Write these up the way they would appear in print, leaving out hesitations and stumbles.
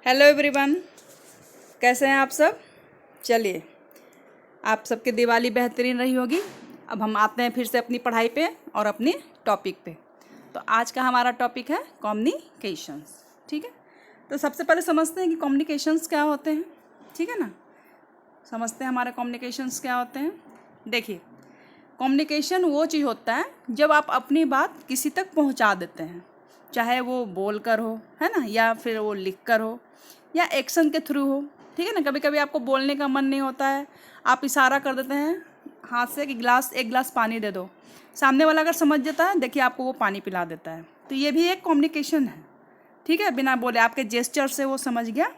Hello everyone, कैसे हैं आप सब। चलिए, आप सबकी दिवाली बेहतरीन रही होगी। अब हम आते हैं फिर से अपनी पढ़ाई पे और अपनी टॉपिक पे। तो आज का हमारा टॉपिक है कम्युनिकेशंस। ठीक है, तो सबसे पहले समझते हैं कि कम्युनिकेशंस क्या होते हैं। ठीक है ना, समझते हैं हमारे कम्युनिकेशंस क्या होते हैं। देखिए, कम्युनिकेशन वो चीज़ होता है जब आप अपनी बात किसी तक पहुंचा देते हैं, चाहे वो बोल कर हो, है ना, या फिर वो लिख कर हो, या एक्शन के थ्रू हो। ठीक है ना, कभी कभी आपको बोलने का मन नहीं होता है, आप इशारा कर देते हैं हाथ से कि एक गिलास पानी दे दो। सामने वाला अगर समझ जाता है, देखिए आपको वो पानी पिला देता है। तो ये भी एक कम्युनिकेशन है। ठीक है, बिना बोले आपके जेस्चर से वो समझ गया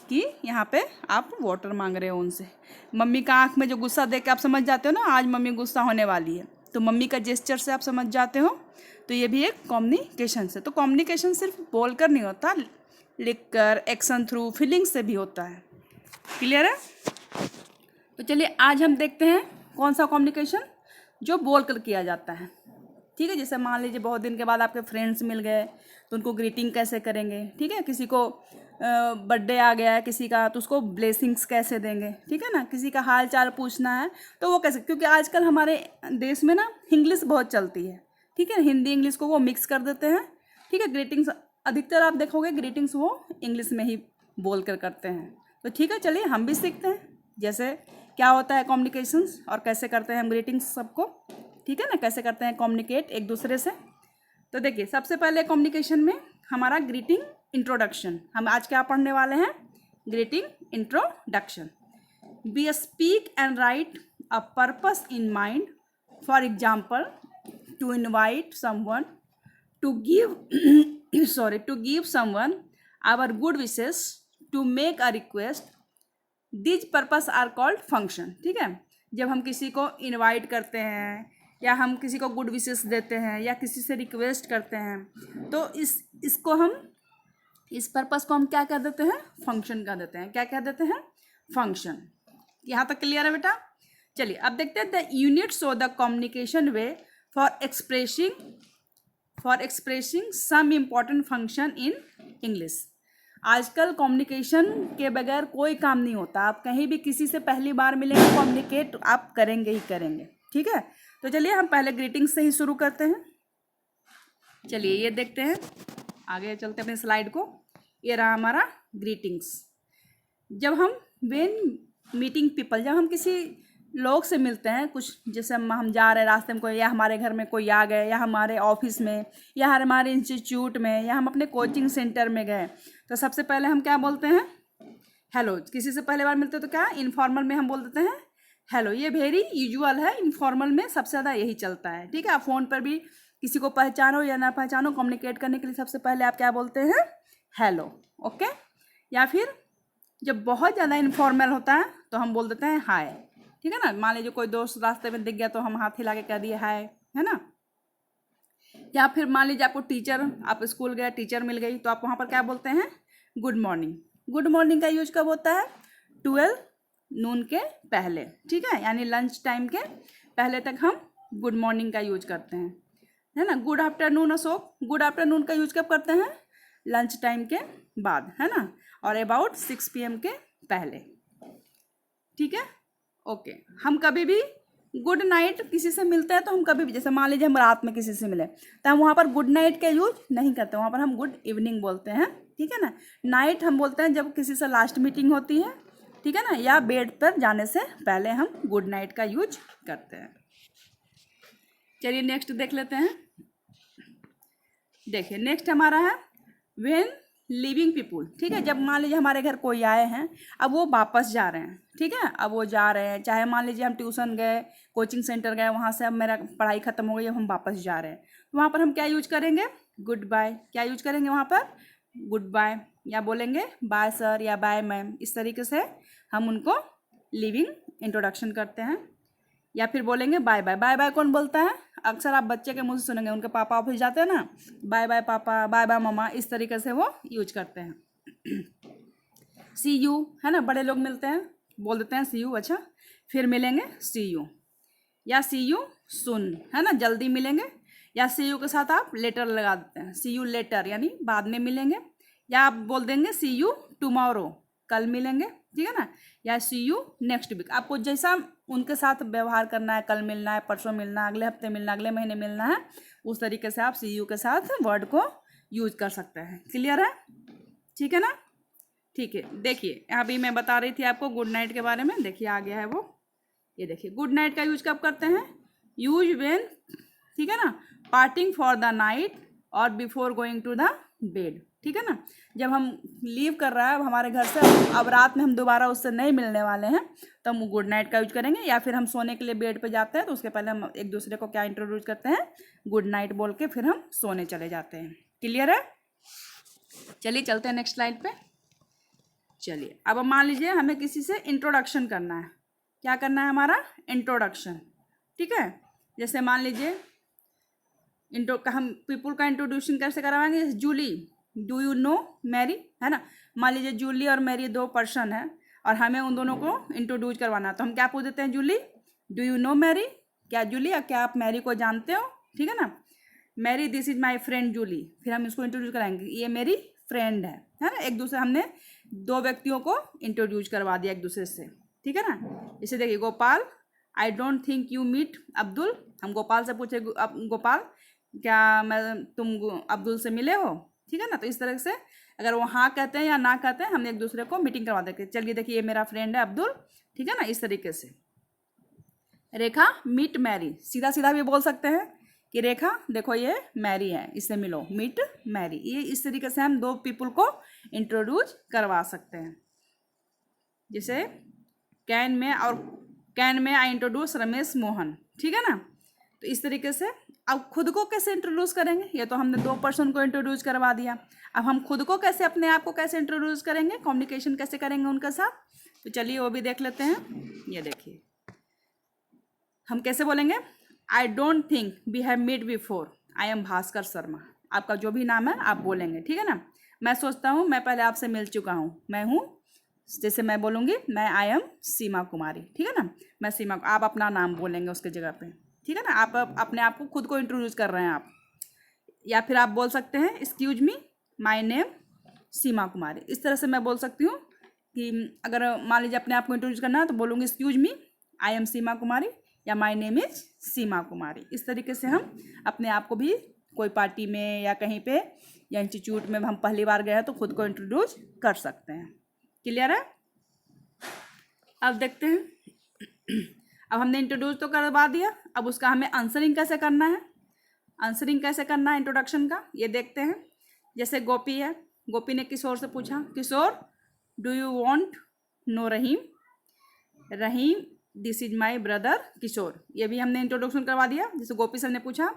कि यहाँ पे आप वाटर मांग रहे हो उनसे। मम्मी का आंख में जो गुस्सा देख के आप समझ जाते हो ना, आज मम्मी गुस्सा होने वाली है, तो मम्मी का जेस्चर से आप समझ जाते हो। तो ये भी एक कम्युनिकेशन से। तो कम्युनिकेशन सिर्फ बोलकर नहीं होता, लिखकर, एक्शन थ्रू, फीलिंग से भी होता है। क्लियर है। तो चलिए आज हम देखते हैं कौन सा कम्युनिकेशन जो बोलकर किया जाता है। ठीक है, जैसे मान लीजिए बहुत दिन के बाद आपके फ्रेंड्स मिल गए, तो उनको ग्रीटिंग कैसे करेंगे। ठीक है, किसी को बर्थडे आ गया है किसी का, तो उसको ब्लेसिंग्स कैसे देंगे। ठीक है ना, किसी का हाल चाल पूछना है तो वो कैसे, क्योंकि आजकल हमारे देश में ना इंग्लिश बहुत चलती है। ठीक है, हिंदी इंग्लिश को वो मिक्स कर देते हैं। ठीक है, ग्रीटिंग्स अधिकतर आप देखोगे ग्रीटिंग्स वो इंग्लिश में ही बोल कर करते हैं। तो ठीक है, चलिए हम भी सीखते हैं जैसे क्या होता है कम्युनिकेशंस और कैसे करते हैं हम ग्रीटिंग्स सबको। ठीक है ना, कैसे करते हैं कम्युनिकेट एक दूसरे से। तो देखिए, सबसे पहले कम्युनिकेशन में हमारा ग्रीटिंग इंट्रोडक्शन। हम आज क्या पढ़ने वाले हैं, greeting introduction. We speak and write a purpose in mind, for example to invite someone, to give to give someone our good wishes, to make a request. These purpose are called function. ठीक है, जब हम किसी को invite करते हैं या हम किसी को गुड विशेस देते हैं या किसी से रिक्वेस्ट करते हैं, तो इसको हम इस पर्पस को हम क्या कह देते हैं, फंक्शन कह देते हैं। क्या कह देते हैं, फंक्शन। यहाँ तक क्लियर है बेटा। चलिए अब देखते हैं the units of the communication way for expressing some important function in English. आजकल कम्युनिकेशन के बगैर कोई काम नहीं होता। आप कहीं भी किसी से पहली बार मिलेंगे, कम्युनिकेट आप करेंगे ही करेंगे। ठीक है, तो चलिए हम पहले ग्रीटिंग से ही शुरू करते हैं। चलिए ये देखते हैं, आगे चलते हैं अपने स्लाइड को। ये रहा हमारा ग्रीटिंग्स। जब हम वेन मीटिंग पीपल, जब हम किसी लोग से मिलते हैं, कुछ जैसे हम जा रहे हैं रास्ते में, कोई या हमारे घर में कोई आ गए, या हमारे ऑफिस में, या हमारे इंस्टीट्यूट में, या हम अपने कोचिंग सेंटर में गए, तो सबसे पहले हम क्या बोलते हैं, हेलो। किसी से पहले बार मिलते हैं तो क्या, इनफॉर्मल में हम बोल देते हैं हेलो। ये वेरी यूजुअल है, इनफॉर्मल में सबसे ज़्यादा यही चलता है। ठीक है, आप फ़ोन पर भी किसी को पहचानो या ना पहचानो, कम्युनिकेट करने के लिए सबसे पहले आप क्या बोलते हैं, हेलो। ओके, या फिर जब बहुत ज़्यादा इनफॉर्मल होता है तो हम बोल देते हैं हाय। ठीक है ना, मान लीजिए कोई दोस्त रास्ते में दिख गया तो हम हाथ हिला के कह दिए हाय, है ना। या फिर मान लीजिए आपको टीचर, आप स्कूल गए, टीचर मिल गई, तो आप वहाँ पर क्या बोलते हैं, गुड मॉर्निंग। गुड मॉर्निंग का यूज कब होता है, 12 नून के पहले। ठीक है, यानी लंच टाइम के पहले तक हम गुड मॉर्निंग का यूज करते हैं, है ना। Good afternoon Ashok, good afternoon का यूज कब करते हैं, लंच टाइम के बाद, है ना, और अबाउट 6 PM के पहले। ठीक है, ओके। हम कभी भी गुड नाइट किसी से मिलते हैं तो हम कभी भी, जैसे मान लीजिए हम रात में किसी से मिले, तो हम वहाँ पर गुड नाइट का यूज नहीं करते, वहाँ पर हम गुड इवनिंग बोलते हैं। ठीक है ना, नाइट हम बोलते हैं जब किसी से लास्ट मीटिंग होती है। ठीक है ना, या बेड पर जाने से पहले हम गुड नाइट का यूज करते हैं। चलिए नेक्स्ट देख लेते हैं। देखिए नेक्स्ट हमारा है व्हेन लिविंग पीपुल। ठीक है, जब मान लीजिए हमारे घर कोई आए हैं, अब वो वापस जा रहे हैं। ठीक है, अब वो जा रहे हैं, चाहे मान लीजिए हम ट्यूशन गए, कोचिंग सेंटर गए, वहाँ से अब मेरा पढ़ाई ख़त्म हो गई, अब हम वापस जा रहे हैं, तो वहाँ पर हम क्या यूज करेंगे, गुड बाय। क्या यूज करेंगे वहाँ पर, गुड बाय, या बोलेंगे बाय सर या बाय मैम। इस तरीके से हम उनको लिविंग इंट्रोडक्शन करते हैं। या फिर बोलेंगे बाय बाय। बाय बाय कौन बोलता है, अक्सर आप बच्चे के मुंह से सुनेंगे, उनके पापा ऑफिस जाते हैं ना, बाय बाय पापा, बाय बाय मम्मा, इस तरीके से वो यूज करते हैं। सी यू, है ना, बड़े लोग मिलते हैं बोल देते हैं सी यू, अच्छा फिर मिलेंगे सी यू, या सी यू सुन, है ना, जल्दी मिलेंगे। या सी यू के साथ आप लेटर लगा देते हैं, सी यू लेटर, यानी बाद में मिलेंगे। या आप बोल देंगे सी यू टुमारो, कल मिलेंगे, ठीक है ना, या सी यू नेक्स्ट वीक। आपको जैसा उनके साथ व्यवहार करना है, कल मिलना है, परसों मिलना है, अगले हफ्ते मिलना है, अगले महीने मिलना है, उस तरीके से आप सी यू के साथ वर्ड को यूज कर सकते हैं। क्लियर है? ठीक है ना? ठीक है, देखिए अभी मैं बता रही थी आपको गुड नाइट के बारे में। देखिए आ गया है वो, ये देखिए गुड नाइट का यूज कब करते हैं? यूज व्हेन, ठीक है ना, पार्टिंग फॉर द नाइट और before going to the bed, ठीक है ना, जब हम लीव कर रहा है अब हमारे घर से, अब रात में हम दोबारा उससे नहीं मिलने वाले हैं, तो हम गुड नाइट का यूज करेंगे। या फिर हम सोने के लिए बेड पे जाते हैं तो उसके पहले हम एक दूसरे को क्या इंट्रोड्यूस करते हैं? गुड नाइट बोल के फिर हम सोने चले जाते हैं। क्लियर है? चलिए चलते हैं नेक्स्ट स्लाइड पे। चलिए अब मान लीजिए हमें किसी से इंट्रोडक्शन करना है। क्या करना है? हमारा इंट्रोडक्शन, ठीक है। जैसे मान लीजिए हम पीपल का इंट्रोड्यूशन कैसे करवाएंगे? जैसे Julie, do you know Mary, है ना। मान लीजिए जूली और मैरी दो पर्सन है और हमें उन दोनों को इंट्रोड्यूस करवाना है, तो हम क्या पूछ देते हैं? Julie, do you know Mary, क्या जूली क्या आप मैरी को जानते हो, ठीक है ना। Mary, this is my friend Julie, फिर हम इसको इंट्रोड्यूस कराएंगे, ये मेरी फ्रेंड है ना। एक दूसरे, हमने दो व्यक्तियों को इंट्रोड्यूस करवा दिया एक दूसरे से, ठीक है ना। इसे देखिए Gopal, I don't think you meet Abdul, हम गोपाल से पूछे गोपाल क्या तुम अब्दुल से मिले हो, ठीक है ना। तो इस तरह से अगर वो हाँ कहते हैं या ना कहते हैं, हमने एक दूसरे को मीटिंग करवा देते। चलिए देखिए ये मेरा फ्रेंड है अब्दुल, ठीक है ना, इस तरीके से। रेखा, मीट मैरी, सीधा सीधा भी बोल सकते हैं कि रेखा देखो ये मैरी है, इससे मिलो, मीट मैरी। ये इस तरीके से हम दो पीपल को इंट्रोड्यूस करवा सकते हैं। जैसे कैन में आई इंट्रोड्यूस रमेश मोहन, ठीक है ना। तो इस तरीके से अब खुद को कैसे इंट्रोड्यूस करेंगे? ये तो हमने दो पर्सन को इंट्रोड्यूस करवा दिया, अब हम खुद को कैसे, अपने आप को कैसे इंट्रोड्यूस करेंगे, कम्युनिकेशन कैसे करेंगे उनके साथ? तो चलिए वो भी देख लेते हैं। ये देखिए हम कैसे बोलेंगे? I don't think we have meet before, I am Bhaskar Sharma. आपका जो भी नाम है आप बोलेंगे, ठीक है ना। मैं सोचता हूँ मैं पहले आपसे मिल चुका हूँ, मैं हूँ, जैसे मैं बोलूँगी मैं आई एम सीमा कुमारी, ठीक है ना, मैं सीमा, आप अपना नाम बोलेंगे उसके जगह पे, ठीक है ना। आप अपने आप को खुद को इंट्रोड्यूस कर रहे हैं आप। या फिर आप बोल सकते हैं एक्सक्यूज मी, माय नेम सीमा कुमारी। इस तरह से मैं बोल सकती हूँ कि अगर मान लीजिए अपने आप को इंट्रोड्यूस करना है तो बोलूँगी एक्सक्यूज मी, आई एम सीमा कुमारी, या माय नेम इज सीमा कुमारी। इस तरीके से हम अपने आप को भी कोई पार्टी में या कहीं पे या इंस्टीट्यूट में हम पहली बार गए हैं तो खुद को इंट्रोड्यूस कर सकते हैं। क्लियर है? अब देखते हैं अब हमने इंट्रोड्यूस तो करवा दिया, अब उसका हमें आंसरिंग कैसे करना है? आंसरिंग कैसे करना है इंट्रोडक्शन का, ये देखते हैं। जैसे गोपी है, गोपी ने किशोर से पूछा, Kishore do you want know Rahim, Rahim this is my brother Kishore. ये भी हमने इंट्रोडक्शन करवा दिया। जैसे गोपी से हमने पूछा,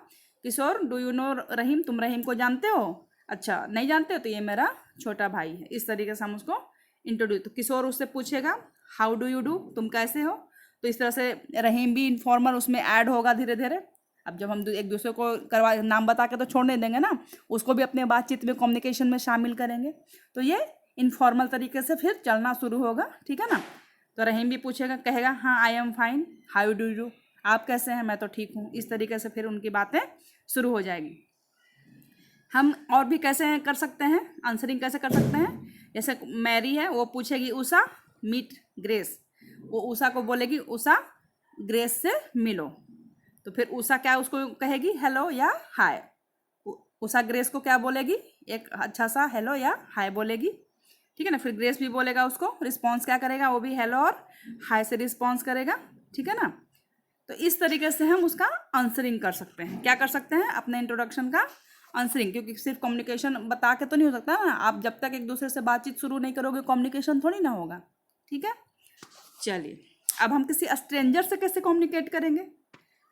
किशोर डू यू नो रहीम, तुम रहीम को जानते हो? अच्छा नहीं जानते हो तो ये मेरा छोटा भाई है। इस तरीके से हम उसको इंट्रोड्यूस, तो किशोर उससे पूछेगा हाउ डू यू डू, तुम कैसे हो। तो इस तरह से रहीम भी इनफॉर्मल उसमें ऐड होगा धीरे धीरे। अब जब हम एक दूसरे को करवा नाम बता के तो छोड़ने देंगे ना, उसको भी अपने बातचीत में कम्युनिकेशन में शामिल करेंगे, तो ये इनफॉर्मल तरीके से फिर चलना शुरू होगा, ठीक है ना। तो रहीम भी पूछेगा, कहेगा हाँ I am fine, how do you, आप कैसे हैं? मैं तो ठीक हूँ। इस तरीके से फिर उनकी बातें शुरू हो जाएगी। हम और भी कैसे कर सकते हैं, आंसरिंग कैसे कर सकते हैं? जैसे मैरी है, वो पूछेगी उषा मीट ग्रेस, वो उषा को बोलेगी उषा ग्रेस से मिलो। तो फिर उषा क्या उसको कहेगी? हेलो या हाय। उषा ग्रेस को क्या बोलेगी? एक अच्छा सा हेलो या हाय बोलेगी, ठीक है ना। फिर ग्रेस भी बोलेगा उसको, रिस्पॉन्स क्या करेगा? वो भी हेलो और हाय से रिस्पॉन्स करेगा, ठीक है ना। तो इस तरीके से हम उसका आंसरिंग कर सकते हैं। क्या कर सकते हैं? अपने इंट्रोडक्शन का आंसरिंग, क्योंकि सिर्फ कम्युनिकेशन बता के तो नहीं हो सकता ना। आप जब तक एक दूसरे से बातचीत शुरू नहीं करोगे कम्युनिकेशन थोड़ी ना होगा, ठीक है। चलिए अब हम किसी स्ट्रेंजर से कैसे कम्युनिकेट करेंगे?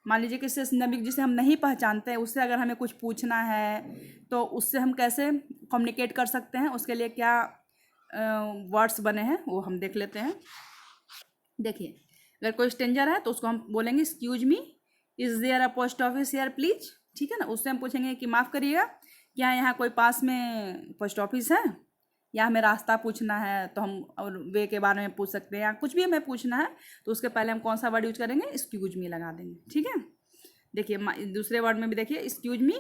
मान लीजिए किसी नबी जिसे हम नहीं पहचानते हैं, उससे अगर हमें कुछ पूछना है तो उससे हम कैसे कम्युनिकेट कर सकते हैं? उसके लिए क्या वर्ड्स बने हैं वो हम देख लेते हैं। देखिए अगर कोई स्ट्रेंजर है तो उसको हम बोलेंगे excuse me, is there a post office here please, ठीक है ना। उससे हम पूछेंगे कि माफ़ करिएगा क्या यहाँ कोई पास में पोस्ट ऑफिस है, या हमें रास्ता पूछना है तो हम और वे के बारे में पूछ सकते हैं, या कुछ भी हमें पूछना है तो उसके पहले हम कौन सा वर्ड यूज करेंगे? एक्सक्यूज मी लगा देंगे, ठीक है। देखिए दूसरे वर्ड में भी देखिए excuse me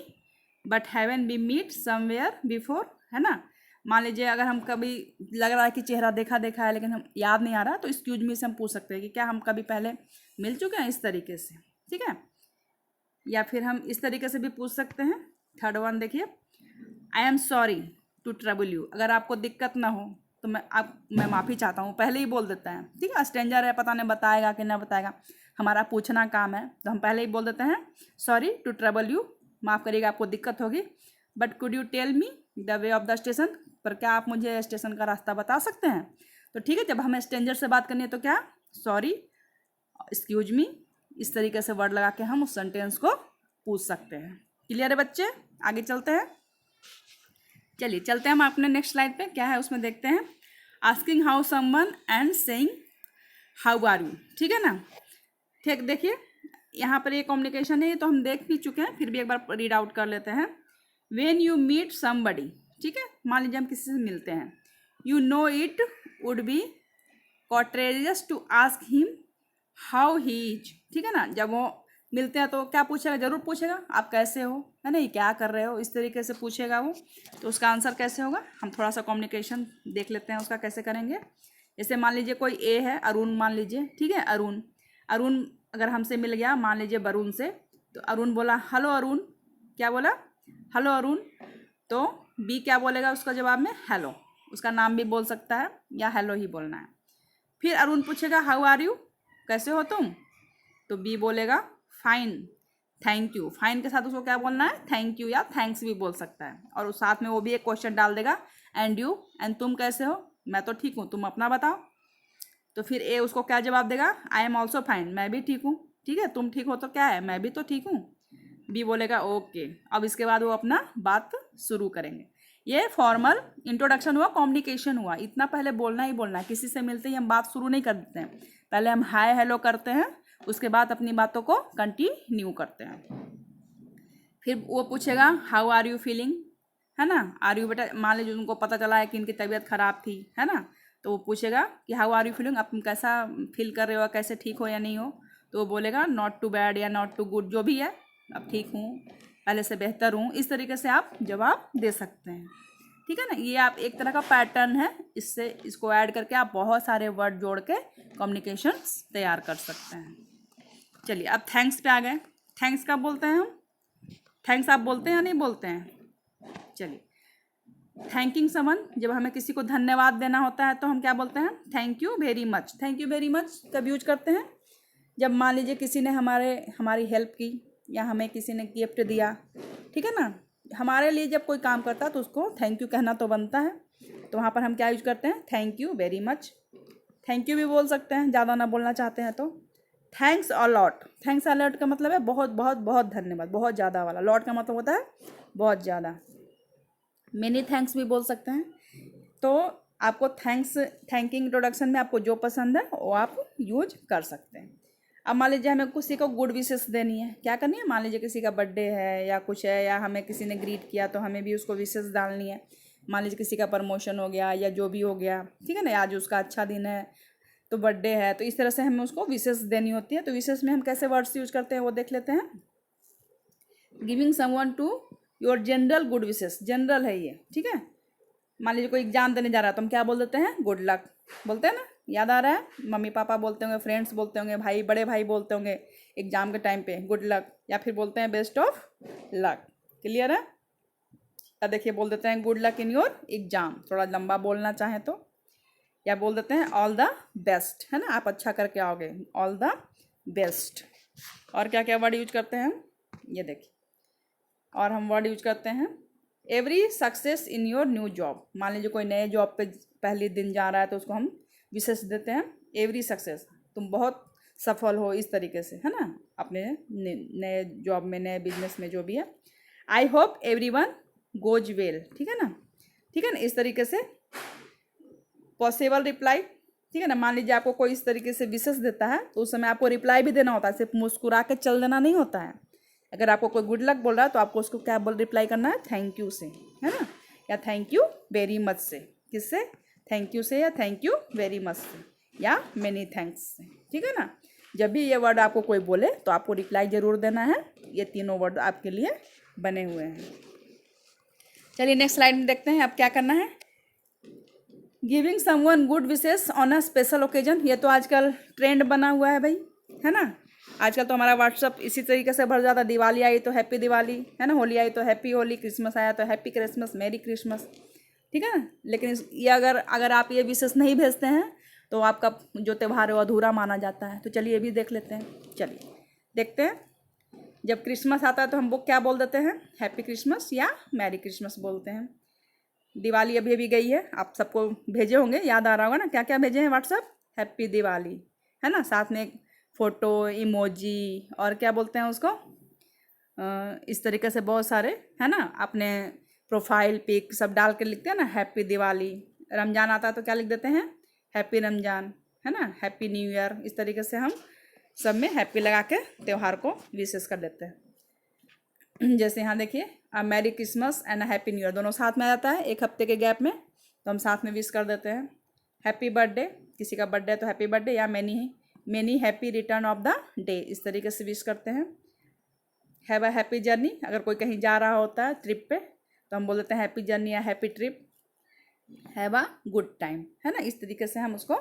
but haven't be meet somewhere before, है ना। मान लीजिए अगर हम कभी लग रहा है कि चेहरा देखा देखा है लेकिन हम याद नहीं आ रहा, तो एक्सक्यूज मी से हम पूछ सकते हैं कि क्या हम कभी पहले मिल चुके हैं, इस तरीके से, ठीक है। या फिर हम इस तरीके से भी पूछ सकते हैं। थर्ड वन देखिए, I am sorry to trouble you. अगर आपको दिक्कत ना हो तो मैं माफ़ी चाहता हूँ, पहले ही बोल देते हैं, ठीक है। स्ट्रेंजर है, पता नहीं बताएगा कि ना बताएगा, हमारा पूछना काम है, तो हम पहले ही बोल देते हैं सॉरी टू ट्रबल यू, माफ़ करिएगा आपको दिक्कत होगी, but could you tell me the way of the station, पर क्या आप मुझे स्टेशन का रास्ता बता सकते हैं। तो ठीक है, जब हमें स्ट्रेंजर से बात करनी है तो क्या, सॉरी, एक्सक्यूज मी, इस तरीके से वर्ड लगा के हम उस सेंटेंस को पूछ सकते हैं। क्लियर है बच्चे, आगे चलते हैं। चलिए चलते हैं हम अपने नेक्स्ट स्लाइड पे, क्या है उसमें देखते हैं। Asking how someone and saying how are you, ठीक है ना। ठीक, देखिए यहाँ पर ये कम्युनिकेशन है, ये तो हम देख भी चुके हैं, फिर भी एक बार रीड आउट कर लेते हैं। व्हेन यू मीट समबडी, ठीक है, मान लीजिए हम किसी से मिलते हैं, you know it would be courteous to ask him how he is, ठीक है ना। जब वो मिलते हैं तो क्या पूछेगा, जरूर पूछेगा आप कैसे हो, है ना, क्या कर रहे हो, इस तरीके से पूछेगा वो। तो उसका आंसर कैसे होगा, हम थोड़ा सा कम्युनिकेशन देख लेते हैं उसका कैसे करेंगे। जैसे मान लीजिए कोई ए है, अरुण मान लीजिए, ठीक है, अरुण अरुण अगर हमसे मिल गया मान लीजिए वरुण से, तो अरुण बोला हेलो अरुण, क्या बोला, हेलो अरुण, तो बी क्या बोलेगा उसका जवाब में, हेलो, उसका नाम भी बोल सकता है या हेलो ही बोलना है। फिर अरुण पूछेगा हाउ आर यू, कैसे हो तुम, तो बी बोलेगा फाइन थैंक यू, फाइन के साथ उसको क्या बोलना है, थैंक यू या थैंक्स भी बोल सकता है, और उस साथ में वो भी एक क्वेश्चन डाल देगा, एंड यू, एंड तुम कैसे हो, मैं तो ठीक हूँ, तुम अपना बताओ। तो फिर ए उसको क्या जवाब देगा, आई एम ऑल्सो फाइन, मैं भी ठीक हूँ, ठीक है, तुम ठीक हो तो क्या है, मैं भी तो ठीक हूँ। बी बोलेगा ओके, अब इसके बाद वो अपना बात शुरू करेंगे। ये फॉर्मल इंट्रोडक्शन हुआ, कम्युनिकेशन हुआ, इतना पहले बोलना ही बोलना है, किसी से मिलते ही हम बात शुरू नहीं कर देते हैं, पहले हम हाय हेलो करते हैं, उसके बाद अपनी बातों को कंटिन्यू करते हैं। फिर वो पूछेगा हाउ आर यू फीलिंग, है ना, आर यू, बेटा मान लीजिए उनको पता चला है कि इनकी तबीयत खराब थी, है ना, तो वो पूछेगा कि हाउ आर यू फीलिंग, आप कैसा फील कर रहे हो, कैसे ठीक हो या नहीं हो, तो वो बोलेगा नॉट टू बैड या नॉट टू गुड, जो भी है, अब ठीक हूँ, पहले से बेहतर हूँ, इस तरीके से आप जवाब दे सकते हैं, ठीक है ना। ये आप एक तरह का पैटर्न है, इससे इसको ऐड करके आप बहुत सारे वर्ड जोड़ के कम्युनिकेशंस तैयार कर सकते हैं। चलिए अब थैंक्स पे आ गए। थैंक्स कब बोलते हैं हम, थैंक्स आप बोलते हैं या नहीं बोलते हैं। चलिए, थैंकिंग समवन, जब हमें किसी को धन्यवाद देना होता है तो हम क्या बोलते हैं, thank you very much. Thank you very much कब यूज करते हैं, जब मान लीजिए किसी ने हमारी हेल्प की या हमें किसी ने गिफ्ट दिया, ठीक है ना, हमारे लिए जब कोई काम करता है तो उसको थैंक यू कहना तो बनता है, तो वहाँ पर हम क्या यूज करते हैं, thank you very much. Thank you भी बोल सकते हैं, ज़्यादा ना बोलना चाहते हैं तो thanks a lot. Thanks a lot का मतलब है बहुत बहुत बहुत धन्यवाद, बहुत ज़्यादा वाला, लॉट का मतलब होता है बहुत ज़्यादा। मेनी थैंक्स भी बोल सकते हैं। तो आपको थैंकिंग इंट्रोडक्शन में आपको जो पसंद है वो आप यूज कर सकते हैं। अब मान लीजिए हमें किसी को गुड विशेस देनी है, क्या करनी है, मान लीजिए किसी का बर्थडे है या कुछ है, या हमें किसी ने ग्रीट किया तो हमें भी उसको विशेस डालनी है। मान लीजिए किसी का प्रमोशन हो गया या जो भी हो गया, ठीक है ना, आज उसका अच्छा दिन है तो बर्थडे है, तो इस तरह से हमें उसको विशेस देनी होती है। तो विशेस में हम कैसे वर्ड्स यूज करते हैं वो देख लेते हैं। Giving someone to your general good wishes, general है ये, ठीक है। मान लीजिए कोई एग्जाम देने जा रहा है तो हम क्या बोल देते हैं, गुड लक बोलते हैं ना, याद आ रहा है, मम्मी पापा बोलते होंगे, फ्रेंड्स बोलते होंगे, भाई बड़े भाई बोलते होंगे एग्जाम के टाइम पे गुड लक, या फिर बोलते हैं बेस्ट ऑफ लक। क्लियर है, या देखिए बोल देते हैं good luck in your exam, थोड़ा लंबा बोलना चाहें तो, या बोल देते हैं ऑल द बेस्ट, है ना, आप अच्छा करके आओगे, ऑल द बेस्ट। और क्या क्या वर्ड यूज करते हैं हम, ये देखिए, और हम वर्ड यूज करते हैं every success in your new job. मान लीजिए कोई नए जॉब पे पहले दिन जा रहा है तो उसको हम विशेष देते हैं एवरी सक्सेस, तुम बहुत सफल हो, इस तरीके से, है ना, अपने नए जॉब में, नए बिजनेस में, जो भी है। I hope everyone goes well, ठीक है ना, ठीक है ना, इस तरीके से। पॉसिबल रिप्लाई, ठीक है ना, मान लीजिए आपको कोई इस तरीके से विशेष देता है तो उस समय आपको रिप्लाई भी देना होता है, सिर्फ मुस्कुरा के चल देना नहीं होता है। अगर आपको कोई गुड लक बोल रहा है तो आपको उसको क्या रिप्लाई करना है, थैंक यू से, है ना, या थैंक यू वेरी मच से। किससे, थैंक यू से, या थैंक यू वेरी मच से, या मेनी थैंक्स से, ठीक है ना। जब भी ये वर्ड आपको कोई बोले तो आपको रिप्लाई ज़रूर देना है। ये तीनों वर्ड आपके लिए बने हुए हैं। चलिए नेक्स्ट स्लाइड में देखते हैं अब क्या करना है। Giving someone good wishes on a special occasion, ये तो आजकल ट्रेंड बना हुआ है भाई, है ना। आजकल तो हमारा व्हाट्सअप इसी तरीके से भर जाता है। दिवाली आई तो हैप्पी दिवाली, है ना। होली आई तो हैप्पी होली, क्रिसमस आया तो हैप्पी क्रिसमस, मेरी क्रिसमस, ठीक है ना। लेकिन ये अगर आप ये विशेष नहीं भेजते हैं तो आपका जो त्यौहार है वो अधूरा माना जाता है। तो चलिए ये भी देख लेते हैं। चलिए देखते हैं। जब क्रिसमस आता है तो हम वो क्या बोल देते हैं, हैप्पी क्रिसमस या मैरी क्रिसमस बोलते हैं। दिवाली अभी अभी गई है, आप सबको भेजे होंगे, याद आ रहा होगा ना क्या क्या भेजे हैं व्हाट्सएप, हैप्पी दिवाली, है ना। साथ में एक फ़ोटो, इमोजी और क्या बोलते हैं उसको, इस तरीके से बहुत सारे, है ना। अपने प्रोफाइल पिक सब डाल के लिखते हैं ना हैप्पी दिवाली। रमज़ान आता है तो क्या लिख देते हैं, हैप्पी रमज़ान, है ना, हैप्पी न्यू ईयर। इस तरीके से हम सब में हैप्पी लगा के त्यौहार को विशेष कर देते हैं। जैसे यहाँ देखिए, merry Christmas and happy new year दोनों साथ में आ जाता है एक हफ्ते के गैप में, तो हम साथ में विश कर देते हैं। हैप्पी बर्थडे, किसी का बर्थडे है तो हैप्पी बर्थडे, या many happy return of the day, इस तरीके से विश करते हैं। हैव अ हैप्पी जर्नी, अगर कोई कहीं जा रहा होता है ट्रिप पे तो हम बोल देते हैं हैप्पी जर्नी या happy trip. Have a good time, है ना। इस तरीके से हम उसको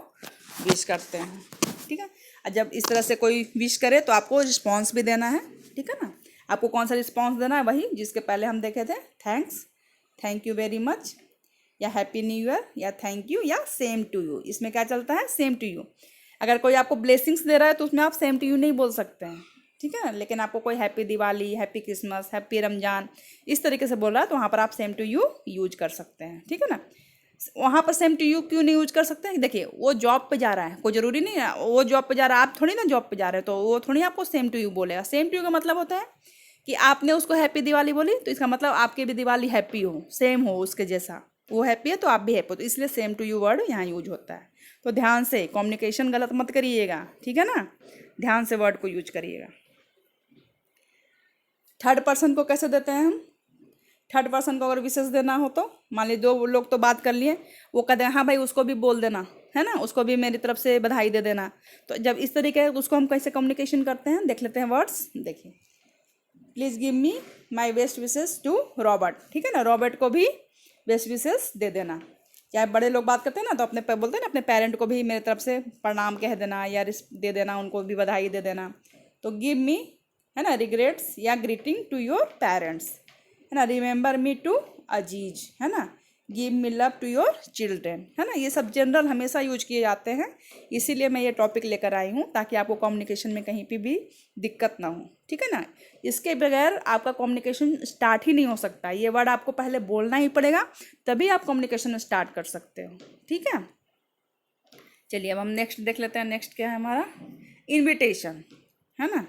विश करते हैं, ठीक है। और जब इस तरह से कोई विश करे तो आपको रिस्पॉन्स भी देना है, ठीक है ना। आपको कौन सा रिस्पॉन्स देना है, वही जिसके पहले हम देखे थे, thanks, thank you very much, या हैप्पी न्यू ईयर, या थैंक यू, या सेम टू यू। इसमें क्या चलता है, सेम टू यू। अगर कोई आपको ब्लेसिंग्स दे रहा है तो उसमें आप सेम टू यू नहीं बोल सकते हैं, ठीक है। लेकिन आपको कोई happy Diwali, happy Christmas, happy Ramzan इस तरीके से बोल रहा है तो वहाँ पर आप सेम टू यू यूज कर सकते हैं, ठीक है ना। वहाँ पर सेम टू यू क्यों नहीं यूज कर सकते हैं, देखिए वो जॉब पे जा रहा है, कोई ज़रूरी नहीं है वो जॉब पे जा रहा है, आप थोड़ी ना जॉब पे जा रहे हो, तो वो थोड़ी आपको सेम टू यू बोलेगा। सेम टू यू का मतलब होता है कि आपने उसको हैप्पी दिवाली बोली तो इसका मतलब आपकी भी दिवाली हैप्पी हो, सेम हो उसके जैसा। वो हैप्पी है तो आप भी हैप्पी हो, तो इसलिए सेम टू यू वर्ड यहाँ यूज होता है। तो ध्यान से, कम्युनिकेशन गलत मत करिएगा, ठीक है ना। ध्यान से वर्ड को यूज करिएगा। थर्ड पर्सन को कैसे देते हैं हम, थर्ड पर्सन को अगर विशेष देना हो तो मान लीजिए दो लोग तो बात कर लिए, वो कहते हैं हाँ भाई उसको भी बोल देना, है ना, उसको भी मेरी तरफ से बधाई दे देना। तो जब इस तरीके उसको हम कैसे कम्युनिकेशन करते हैं, देख लेते हैं वर्ड्स। देखिए, please give me my best wishes to Robert, ठीक है ना। रॉबर्ट को भी बेस्ट विशेस दे देना। या बड़े लोग बात करते हैं ना तो अपने बोलते हैं ना अपने पेरेंट को भी मेरी तरफ से प्रणाम कह देना या दे देना, उनको भी बधाई दे देना। तो गिव मी, है ना, रिग्रेट्स या ग्रीटिंग टू योर पेरेंट्स, है ना। रिमेंबर मी टू अजीज, है ना। Give me love to your children, है ना। ये सब जनरल हमेशा यूज किए जाते हैं, इसीलिए मैं ये टॉपिक लेकर आई हूँ ताकि आपको कम्युनिकेशन में कहीं पे भी दिक्कत ना हो, ठीक है ना। इसके बगैर आपका कम्युनिकेशन स्टार्ट ही नहीं हो सकता। ये वर्ड आपको पहले बोलना ही पड़ेगा, तभी आप कम्युनिकेशन स्टार्ट कर सकते हो, ठीक है। चलिए अब हम नेक्स्ट देख लेते हैं। नेक्स्ट क्या है हमारा, इन्विटेशन, है ना।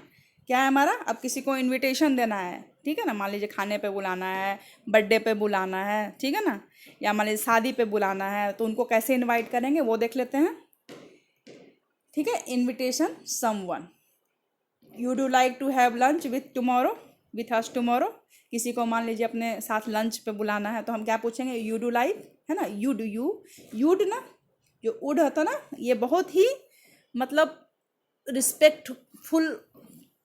क्या है हमारा, अब किसी को इन्विटेशन देना है, ठीक है ना। मान लीजिए खाने पे बुलाना है, बर्थडे पे बुलाना है, ठीक है ना, या मान लीजिए शादी पे बुलाना है, तो उनको कैसे इनवाइट करेंगे वो देख लेते हैं, ठीक है। Invitation someone, you do like to have lunch with us tomorrow. किसी को मान लीजिए अपने साथ लंच पे बुलाना है तो हम क्या पूछेंगे, यू डू लाइक, है ना। यूड ना, जो वुड होता ना, ये बहुत ही मतलब रिस्पेक्टफुल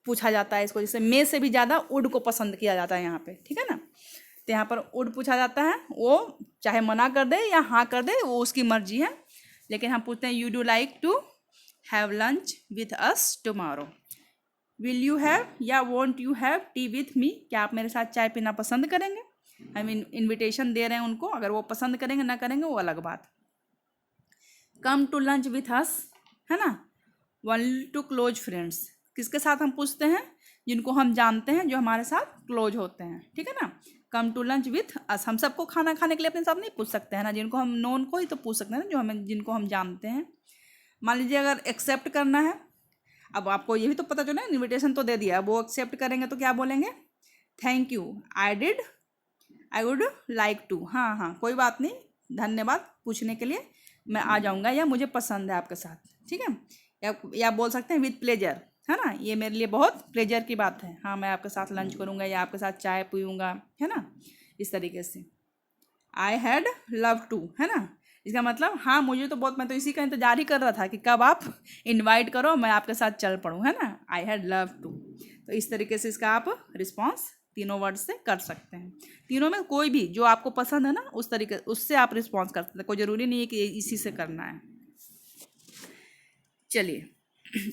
पूछा जाता है इसको, जैसे मे से भी ज़्यादा वुड को पसंद किया जाता है यहाँ पे, ठीक है ना। तो यहाँ पर वुड पूछा जाता है, वो चाहे मना कर दे या हाँ कर दे वो उसकी मर्जी है, लेकिन हम पूछते हैं you do like to have lunch with us tomorrow. Will you have या want you have tea with me, क्या आप मेरे साथ चाय पीना पसंद करेंगे। हम इन्विटेशन दे रहे हैं उनको, अगर वो पसंद करेंगे ना करेंगे वो अलग बात। Come to lunch with us, है ना। वन टू क्लोज फ्रेंड्स, किसके साथ हम पूछते हैं, जिनको हम जानते हैं, जो हमारे साथ क्लोज होते हैं, ठीक है ना। Come to lunch with us, हम सबको खाना खाने के लिए अपने साथ नहीं पूछ सकते हैं ना, जिनको हम नोन को ही तो पूछ सकते हैं ना, जिनको हम जानते हैं। मान लीजिए अगर एक्सेप्ट करना है, अब आपको ये भी तो पता चला इन्विटेशन तो दे दिया, अब वो एक्सेप्ट करेंगे तो क्या बोलेंगे, thank you, I would like to, हाँ हाँ कोई बात नहीं, धन्यवाद पूछने के लिए, मैं आ जाऊँगा, या मुझे पसंद है आपके साथ, ठीक है। या बोल सकते हैं विथ प्लेजर, है ना, ये मेरे लिए बहुत प्लेजर की बात है, हाँ मैं आपके साथ लंच करूँगा या आपके साथ चाय पीऊँगा, है ना, इस तरीके से। आई हैड लव टू, है ना, इसका मतलब हाँ मुझे तो बहुत, मैं तो इसी का इंतजार ही कर रहा था कि कब आप इनवाइट करो मैं आपके साथ चल पड़ूँ, है ना, आई हैड लव टू। तो इस तरीके से इसका आप रिस्पॉन्स तीनों वर्ड से कर सकते हैं। तीनों में कोई भी जो आपको पसंद है ना उस तरीके उससे आप रिस्पॉन्स कर सकते हैं, कोई ज़रूरी नहीं है कि इसी से करना है। चलिए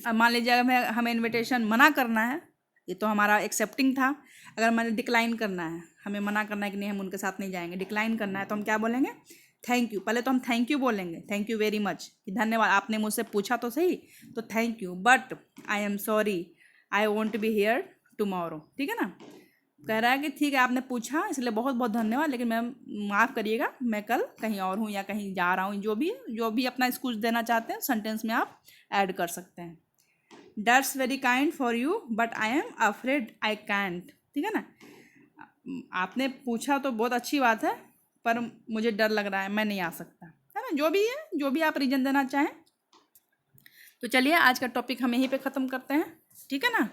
अब मान लीजिए अगर हमें इनविटेशन मना करना है, ये तो हमारा एक्सेप्टिंग था। अगर मैंने डिक्लाइन करना है, हमें मना करना है कि नहीं हम उनके साथ नहीं जाएंगे, डिक्लाइन करना है, तो हम क्या बोलेंगे? Thank you. पहले तो हम थैंक यू बोलेंगे, थैंक यू वेरी मच, कि धन्यवाद, आपने मुझसे पूछा तो सही, तो thank you, but I am sorry, I want be here tomorrow. ठीक है ना, कह रहा है कि ठीक है आपने पूछा इसलिए बहुत बहुत धन्यवाद, लेकिन मैम माफ़ करिएगा मैं कल कहीं और हूँ या कहीं जा रहा हूँ। जो भी अपना एक्सक्यूज देना चाहते हैं सेंटेंस में आप ऐड कर सकते हैं। That's very kind for you but I am afraid I can't. ठीक है ना, आपने पूछा तो बहुत अच्छी बात है, पर मुझे डर लग रहा है, मैं नहीं आ सकता, है ना, जो भी है, जो भी आप रीजन देना चाहें। तो चलिए आज का टॉपिक हम यहीं पे ख़त्म करते हैं। ठीक है ना,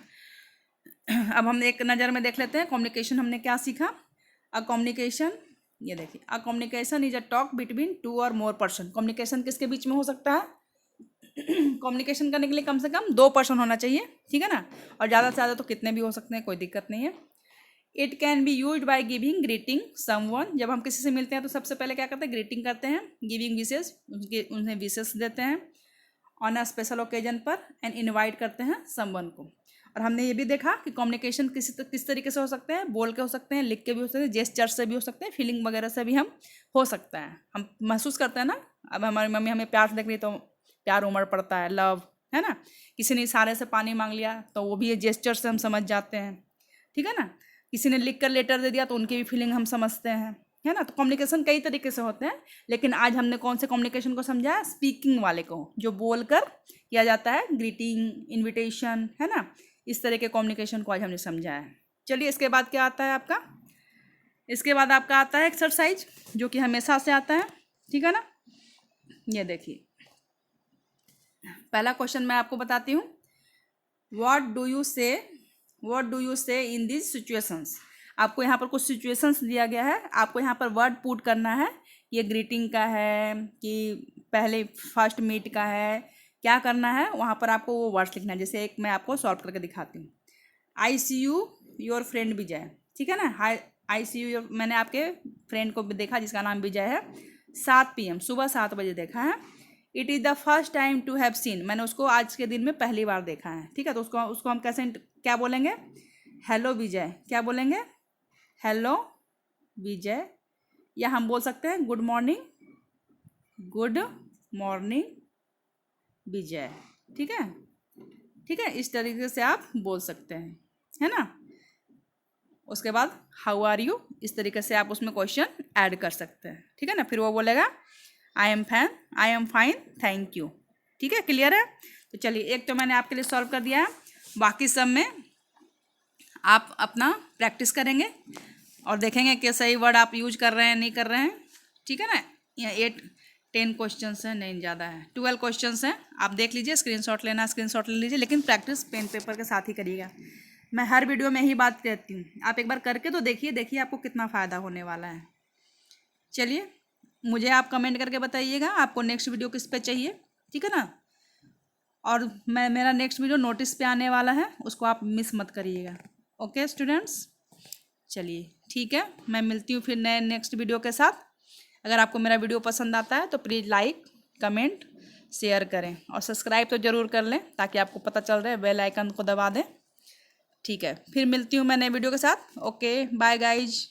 अब हम एक नज़र में देख लेते हैं कम्युनिकेशन हमने क्या सीखा। अ कम्युनिकेशन, ये देखिए, a communication is a talk between 2 और मोर पर्सन। कम्युनिकेशन किसके बीच में हो सकता है? कम्युनिकेशन करने के लिए कम से कम 2 पर्सन होना चाहिए। ठीक है ना, और ज़्यादा से ज़्यादा तो कितने भी हो सकते हैं, कोई दिक्कत नहीं है। It can be use by giving greeting someone. जब हम किसी से मिलते हैं तो सबसे पहले क्या करते हैं? ग्रीटिंग करते हैं, गिविंग विशेष, उन्हें विशेष देते हैं ऑन अ स्पेशल ओकेजन पर, एंड इनवाइट करते हैं समवन को। और हमने ये भी देखा कि कम्युनिकेशन किस तरीके से हो सकते हैं? बोल के हो सकते हैं, लिख के भी हो सकते हैं, जेस्चर से भी हो सकते हैं, फीलिंग वगैरह से भी हम हो सकता है। हम महसूस करते हैं ना, अब हमारी मम्मी हमें प्यार से देख रही तो प्यार उमड़ पड़ता है, लव, है ना। किसी ने इशारे से पानी मांग लिया तो वो भी ये जेस्चर से हम समझ जाते हैं। ठीक है ना, किसी ने लिख कर लेटर दे दिया तो उनकी भी फीलिंग हम समझते हैं, है ना। तो कम्युनिकेशन कई तरीके से होते हैं, लेकिन आज हमने कौन से कम्युनिकेशन को समझा? स्पीकिंग वाले को, जो बोलकर किया जाता है, ग्रीटिंग, इनविटेशन, है ना, इस तरह के कम्युनिकेशन को आज हमने समझा है। चलिए इसके बाद क्या आता है आपका? इसके बाद आपका आता है एक्सरसाइज, जो कि हमेशा से आता है। ठीक है ना, ये देखिए पहला क्वेश्चन मैं आपको बताती हूँ। व्हाट डू यू से इन दिस सिचुएशंस। आपको यहाँ पर कुछ सिचुएशंस दिया गया है, आपको यहाँ पर वर्ड पुट करना है। ये ग्रीटिंग का है कि पहले फर्स्ट मीट का है, क्या करना है वहाँ पर आपको वो वर्ड्स लिखना है। जैसे एक मैं आपको सॉल्व करके दिखाती हूँ। आई सी यू योर फ्रेंड विजय। ठीक है ना, हाई आई सी यू, मैंने आपके फ्रेंड को देखा जिसका नाम विजय है, 7 PM सुबह 7 बजे देखा है। It is the first time to have seen, मैंने उसको आज के दिन में पहली बार देखा है। ठीक है, तो उसको हम कैसे क्या बोलेंगे? हेलो विजय। क्या बोलेंगे? हेलो विजय। या हम बोल सकते हैं गुड मॉर्निंग विजय। ठीक है, ठीक है, इस तरीके से आप बोल सकते हैं, है ना। उसके बाद हाउ आर यू, इस तरीके से आप उसमें क्वेश्चन ऐड कर सकते हैं। ठीक है ना, फिर वो बोलेगा I am fine thank you. ठीक है, क्लियर है। तो चलिए एक तो मैंने आपके लिए सॉल्व कर दिया है, बाकी सब में आप अपना प्रैक्टिस करेंगे और देखेंगे कि सही वर्ड आप यूज कर रहे हैं नहीं कर रहे हैं। ठीक है ना, यहाँ 8-10 क्वेश्चन हैं, नहीं ज़्यादा है, 12 क्वेश्चन हैं। आप देख लीजिए, स्क्रीनशॉट लेना स्क्रीनशॉट ले लीजिए, लेकिन प्रैक्टिस पेन पेपर के साथ ही करिएगा। मैं हर वीडियो में यही बात कहती हूँ, आप एक बार करके तो देखिए आपको कितना फ़ायदा होने वाला है। चलिए मुझे आप कमेंट करके बताइएगा आपको नेक्स्ट वीडियो किस पे चाहिए। ठीक है ना, और मेरा नेक्स्ट वीडियो नोटिस पे आने वाला है, उसको आप मिस मत करिएगा। ओके स्टूडेंट्स, चलिए ठीक है, मैं मिलती हूँ फिर नए नेक्स्ट वीडियो के साथ। अगर आपको मेरा वीडियो पसंद आता है तो प्लीज़ लाइक, कमेंट, शेयर करें और सब्सक्राइब तो ज़रूर कर लें ताकि आपको पता चल रहे, बेल आइकन को दबा दें। ठीक है, फिर मिलती हूँ मैं नए वीडियो के साथ। Okay bye guys.